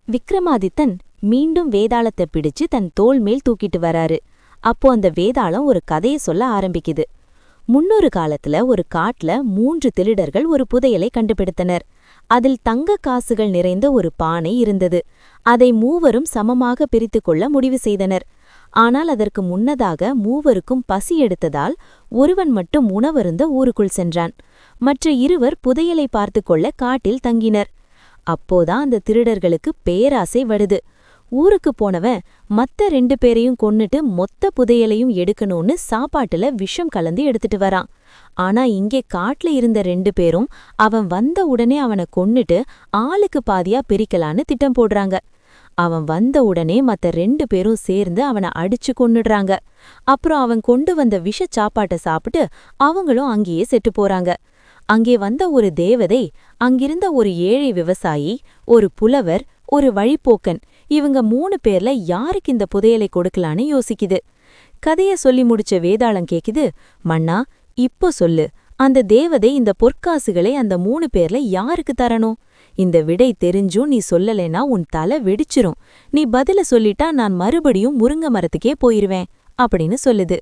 விக்ரமாதித்தன் மீண்டும் வேதாளத்தை பிடிச்சு தன் தோள் மேல் தூக்கிட்டு வராரு. அப்போ அந்த வேதாளம் ஒரு கதையை சொல்ல ஆரம்பிக்குது. முன்னொரு காலத்துல ஒரு காட்டுல 3 திருடர்கள் ஒரு புதையலை கண்டுபிடித்தனர். அதில் தங்க காசுகள் நிறைந்த ஒரு பானை இருந்தது. அதை மூவரும் சமமாக பிரித்துக் கொள்ள முடிவு செய்தனர். ஆனால் அதற்கு முன்னதாக மூவருக்கும் பசி எடுத்ததால் ஒருவன் மட்டும் உணவருந்த ஊருக்குள் சென்றான். மற்ற இருவர் புதையலை பார்த்து கொள்ள காட்டில் தங்கினர். அப்போதான் அந்த திருடர்களுக்கு பேராசை வருது. ஊருக்கு போனவன் மத்த 2 பேரையும் கொன்னுட்டு மொத்த புதையலையும் எடுக்கணும்னு சாப்பாட்டுல விஷம் கலந்து எடுத்துட்டு வரான். ஆனா இங்கே காட்டுல இருந்த 2 பேரும் அவன் வந்த உடனே அவனை கொன்னுட்டு ஆளுக்கு பாதியா பிரிக்கலான்னு திட்டம் போடுறாங்க. அவன் வந்த உடனே மத்த 2 பேரும் சேர்ந்து அவனை அடிச்சு கொன்னுடுறாங்க. அப்புறம் அவன் கொண்டு வந்த விஷ சாப்பாட்டை சாப்பிட்டு அவங்களும் அங்கேயே செத்து போறாங்க. அங்கே வந்த ஒரு தேவதை அங்கிருந்த ஒரு ஏழை விவசாயி, ஒரு புலவர், ஒரு வழிப்போக்கன், இவங்க 3 பேர்ல யாருக்கு இந்த புதையலை கொடுக்கலான்னு யோசிக்குது. கதைய சொல்லி முடிச்ச வேதாளம் கேக்குது, மன்னா இப்போ சொல்லு, அந்த தேவதை இந்த பொற்காசுகளை அந்த 3 பேர்ல யாருக்கு தரணும்? இந்த விடை தெரிஞ்சும் நீ சொல்லலைன்னா உன் தலை வெடிச்சிரும். நீ பதில சொல்லிட்டா நான் மறுபடியும் முருங்க மரத்துக்கே போயிருவேன் அப்படின்னு சொல்லுது.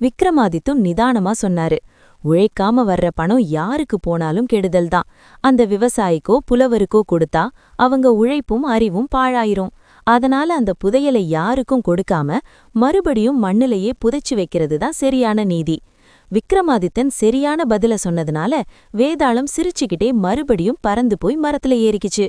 விக்ரமாதித்தும் நிதானமா சொன்னாரு, உழைக்காம வர்ற பணம் யாருக்கு போனாலும் கெடுதல்தான். அந்த விவசாயிக்கோ புலவருக்கோ கொடுத்தா அவங்க உழைப்பும் அறிவும் பாழாயிரும். அதனால அந்த புதையலை யாருக்கும் கொடுக்காம மறுபடியும் மண்ணிலேயே புதைச்சு வைக்கிறது தான் சரியான நீதி. விக்ரமாதித்தன் சரியான பதில சொன்னதுனால வேதாளம் சிரிச்சுக்கிட்டே மறுபடியும் பறந்து போய் மரத்துல ஏறிக்கிச்சு.